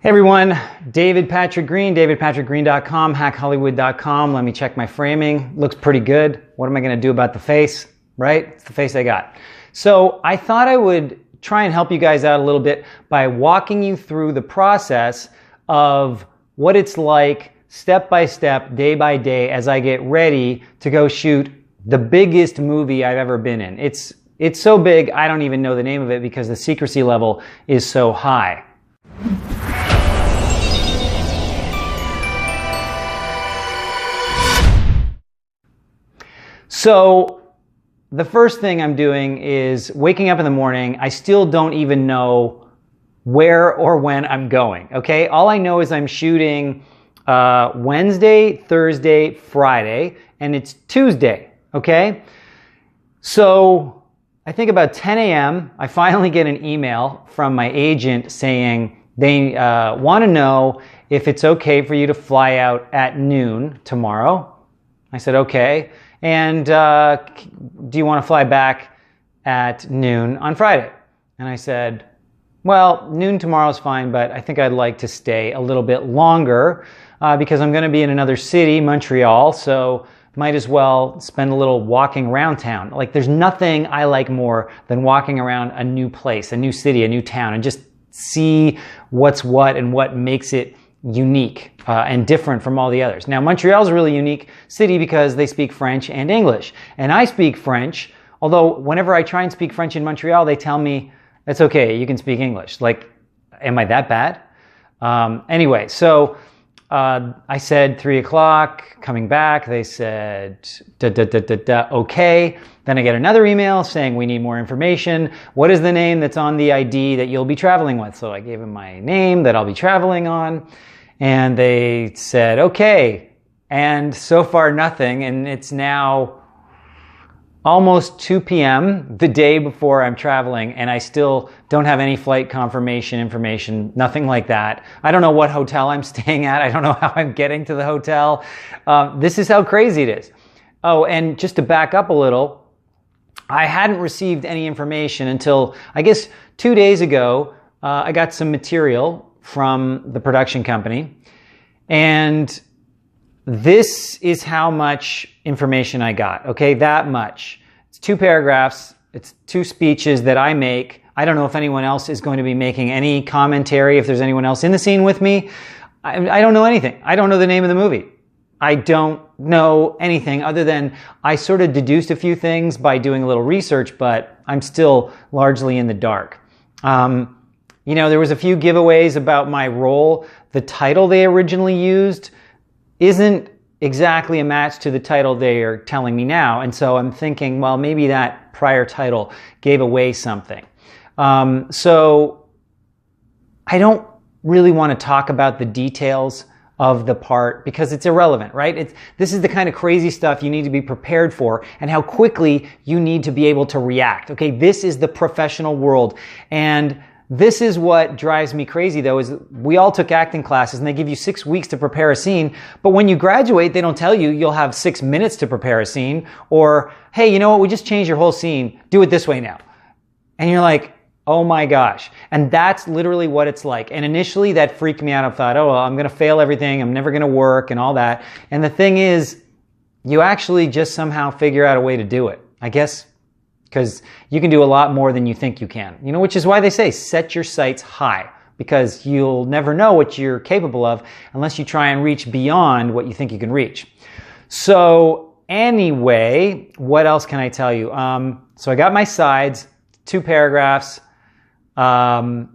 Hey everyone, David Patrick Green, davidpatrickgreen.com, hackhollywood.com. Let me check my framing. Looks pretty good. What am I going to do about the face, right? It's the face I got. So I thought I would try and help you guys out a little bit by walking you through the process of what it's like step by step, day by day, as I get ready to go shoot the biggest movie I've ever been in. It's so big, I don't even know the name of it because the secrecy level is so high. So the first thing I'm doing is waking up in the morning. I still don't even know where or when I'm going, okay? All I know is I'm shooting Wednesday, Thursday, Friday, and it's Tuesday, okay? So I think about 10 a.m., I finally get an email from my agent saying they want to know if it's okay for you to fly out at noon tomorrow. I said, okay. And do you want to fly back at noon on Friday? And I said, well, noon tomorrow is fine, but I think I'd like to stay a little bit longer because I'm going to be in another city, Montreal, so might as well spend a little walking around town. Like, there's nothing I like more than walking around a new place, a new city, a new town, and just see what's what and what makes it unique and different from all the others. Now, Montreal is a really unique city because they speak French and English. And I speak French, although whenever I try and speak French in Montreal, they tell me, it's okay, you can speak English. Like, am I that bad? Anyway, so I said 3 o'clock, coming back, they said, okay. Then I get another email saying we need more information. What is the name that's on the ID that you'll be traveling with? So I gave them my name that I'll be traveling on. And they said, okay. And so far nothing. And it's now almost 2 p.m. the day before I'm traveling. And I still don't have any flight confirmation information, nothing like that. I don't know what hotel I'm staying at. I don't know how I'm getting to the hotel. This is how crazy it is. Oh, and just to back up a little, I hadn't received any information until, I guess, 2 days ago. I got some material from the production company, and this is how much information I got, okay? That much. It's 2 paragraphs. It's 2 speeches that I make. I don't know if anyone else is going to be making any commentary, if there's anyone else in the scene with me. I don't know anything. I don't know the name of the movie. I don't know anything other than I sort of deduced a few things by doing a little research, but I'm still largely in the dark. You know, there was a few giveaways about my role. The title they originally used isn't exactly a match to the title they are telling me now. And so I'm thinking, well, maybe that prior title gave away something. So I don't really want to talk about the details of the part because it's irrelevant, right? This is the kind of crazy stuff you need to be prepared for and how quickly you need to be able to react. Okay, this is the professional world. And this is what drives me crazy, though, is we all took acting classes and they give you 6 weeks to prepare a scene. But when you graduate, they don't tell you you'll have 6 minutes to prepare a scene, or, hey, you know what? We just changed your whole scene. Do it this way now. And you're like, oh my gosh. And that's literally what it's like. And initially that freaked me out. I thought, oh, well, I'm going to fail everything. I'm never going to work and all that. And the thing is, you actually just somehow figure out a way to do it, I guess. Because you can do a lot more than you think you can. You know, which is why they say set your sights high, because you'll never know what you're capable of unless you try and reach beyond what you think you can reach. So anyway, what else can I tell you? So I got my sides, 2 paragraphs. Not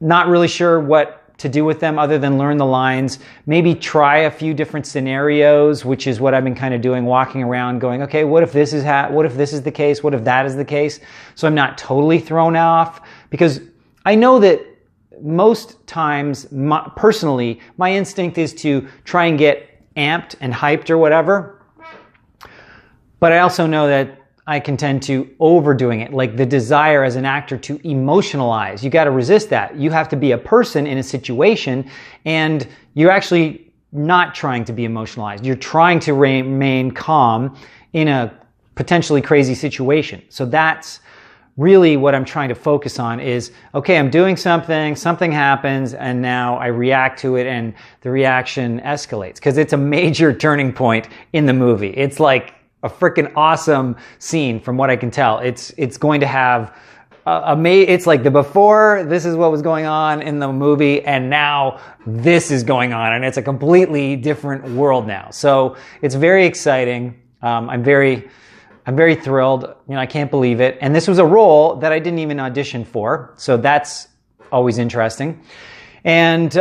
really sure what to do with them other than learn the lines, maybe try a few different scenarios, which is what I've been kind of doing, walking around going, okay, what if this is the case? What if that is the case? So I'm not totally thrown off, because I know that most times, personally, my instinct is to try and get amped and hyped or whatever. But I also know that I can tend to overdoing it, like the desire as an actor to emotionalize. You got to resist that. You have to be a person in a situation, and you're actually not trying to be emotionalized. You're trying to remain calm in a potentially crazy situation. So that's really what I'm trying to focus on is, okay, I'm doing something, something happens, and now I react to it, and the reaction escalates. Because it's a major turning point in the movie. It's like a freaking awesome scene from what I can tell. It's going to have it's like the before, this is what was going on in the movie, and now this is going on, and it's a completely different world now. So it's very exciting. I'm very thrilled. I can't believe it. And this was a role that I didn't even audition for. So that's always interesting. And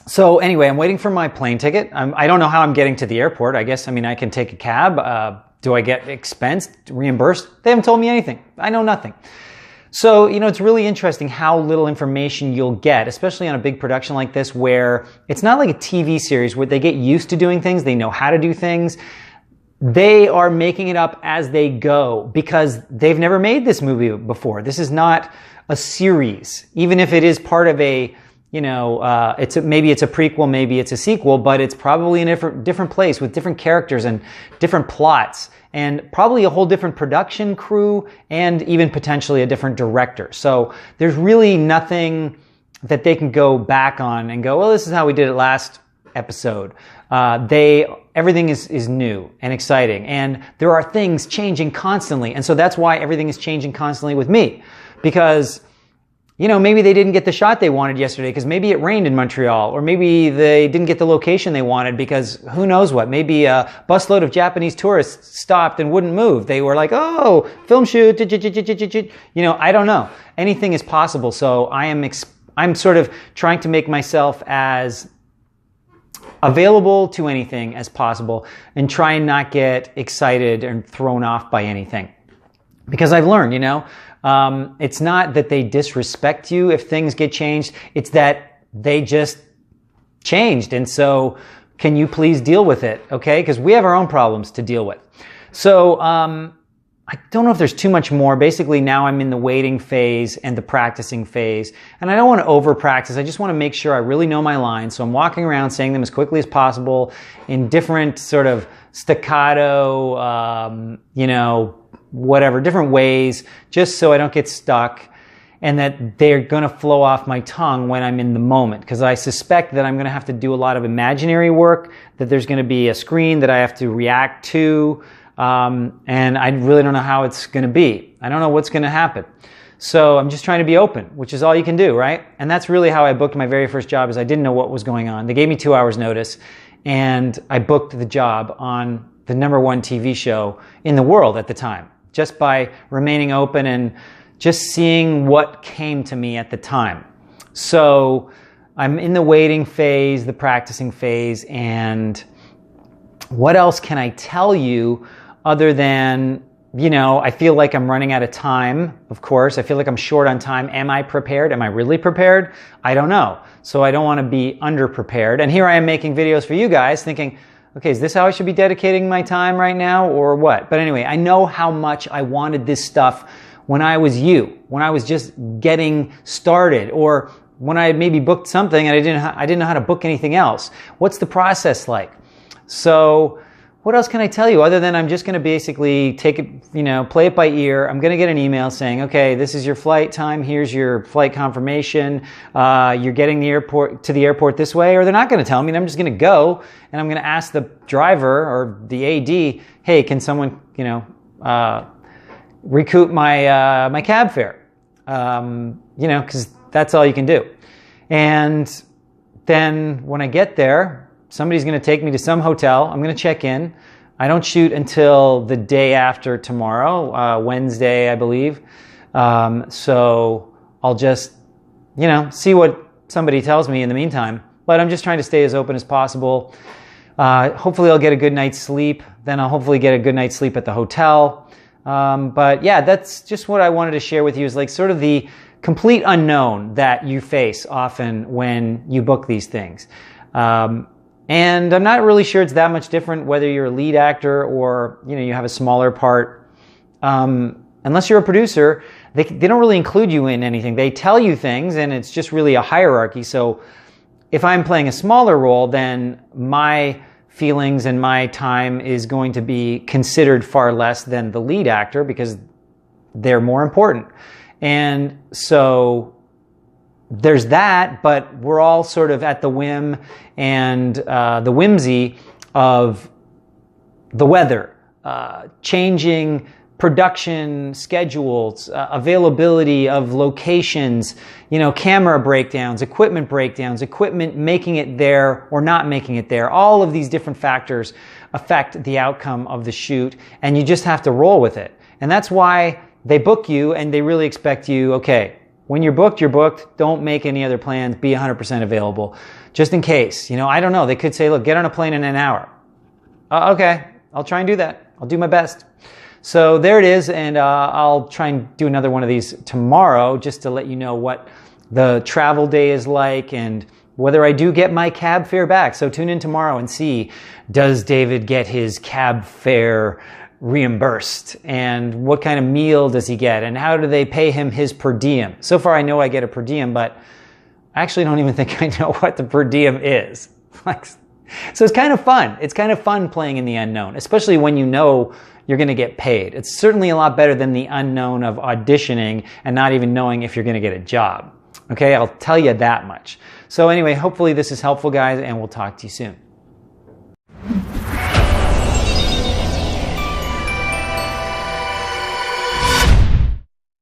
so anyway, I'm waiting for my plane ticket. I don't know how I'm getting to the airport. I guess, I can take a cab. Do I get expensed, reimbursed? They haven't told me anything. I know nothing. So, it's really interesting how little information you'll get, especially on a big production like this, where it's not like a TV series where they get used to doing things. They know how to do things. They are making it up as they go because they've never made this movie before. This is not a series, even if it is part of a, maybe it's a prequel, maybe it's a sequel, but it's probably in a different place with different characters and different plots and probably a whole different production crew and even potentially a different director. So there's really nothing that they can go back on and go, well, this is how we did it last episode. Everything is new and exciting, and there are things changing constantly. And so that's why everything is changing constantly with me, because maybe they didn't get the shot they wanted yesterday because maybe it rained in Montreal, or maybe they didn't get the location they wanted because who knows what. Maybe a busload of Japanese tourists stopped and wouldn't move. They were like, oh, film shoot, I don't know. Anything is possible. So I'm sort of trying to make myself as available to anything as possible and try and not get excited and thrown off by anything. Because I've learned, it's not that they disrespect you if things get changed. It's that they just changed. And so can you please deal with it? Okay. Because we have our own problems to deal with. So, I don't know if there's too much more. Basically, now I'm in the waiting phase and the practicing phase. And I don't want to over practice. I just want to make sure I really know my lines. So I'm walking around saying them as quickly as possible in different sort of staccato, different ways, just so I don't get stuck and that they're going to flow off my tongue when I'm in the moment. Because I suspect that I'm going to have to do a lot of imaginary work, that there's going to be a screen that I have to react to. And I really don't know how it's going to be. I don't know what's going to happen. So I'm just trying to be open, which is all you can do, right? And that's really how I booked my very first job, is I didn't know what was going on. They gave me 2 hours notice, and I booked the job on the #1 TV show in the world at the time, just by remaining open and just seeing what came to me at the time. So I'm in the waiting phase, the practicing phase, and what else can I tell you other than, I feel like I'm running out of time, of course. I feel like I'm short on time. Am I prepared? Am I really prepared? I don't know. So I don't want to be underprepared. And here I am making videos for you guys thinking, okay, is this how I should be dedicating my time right now or what? But anyway, I know how much I wanted this stuff when I was when I was just getting started, or when I had maybe booked something and I didn't know how to book anything else. What's the process like? So what else can I tell you other than I'm just going to basically take it, play it by ear. I'm going to get an email saying, okay, this is your flight time. Here's your flight confirmation. You're getting to the airport this way, or they're not going to tell me, and I'm just going to go, and I'm going to ask the driver or the AD, hey, can someone, recoup my cab fare? Because that's all you can do. And then when I get there, somebody's going to take me to some hotel. I'm going to check in. I don't shoot until the day after tomorrow, Wednesday, I believe. So I'll just, see what somebody tells me in the meantime. But I'm just trying to stay as open as possible. Hopefully I'll get a good night's sleep. Then I'll hopefully get a good night's sleep at the hotel. But yeah, that's just what I wanted to share with you, is like sort of the complete unknown that you face often when you book these things. And I'm not really sure it's that much different whether you're a lead actor or, you have a smaller part. Unless you're a producer, they don't really include you in anything. They tell you things, and it's just really a hierarchy. So if I'm playing a smaller role, then my feelings and my time is going to be considered far less than the lead actor, because they're more important. And so there's that, but we're all sort of at the whim and the whimsy of the weather, changing production schedules, availability of locations, camera breakdowns, equipment making it there or not making it there. All of these different factors affect the outcome of the shoot, and you just have to roll with it. And that's why they book you, and they really expect you, okay, when you're booked, you're booked. Don't make any other plans. Be 100% available. Just in case. I don't know. They could say, look, get on a plane in an hour. Okay, I'll try and do that. I'll do my best. So there it is, and I'll try and do another one of these tomorrow just to let you know what the travel day is like and whether I do get my cab fare back. So tune in tomorrow and see, does David get his cab fare reimbursed, and what kind of meal does he get, and how do they pay him his per diem? So far I know I get a per diem, but I actually don't even think I know what the per diem is. So it's kind of fun. It's kind of fun playing in the unknown, especially when you know you're going to get paid. It's certainly a lot better than the unknown of auditioning and not even knowing if you're going to get a job. Okay, I'll tell you that much. So anyway, hopefully this is helpful, guys, and we'll talk to you soon.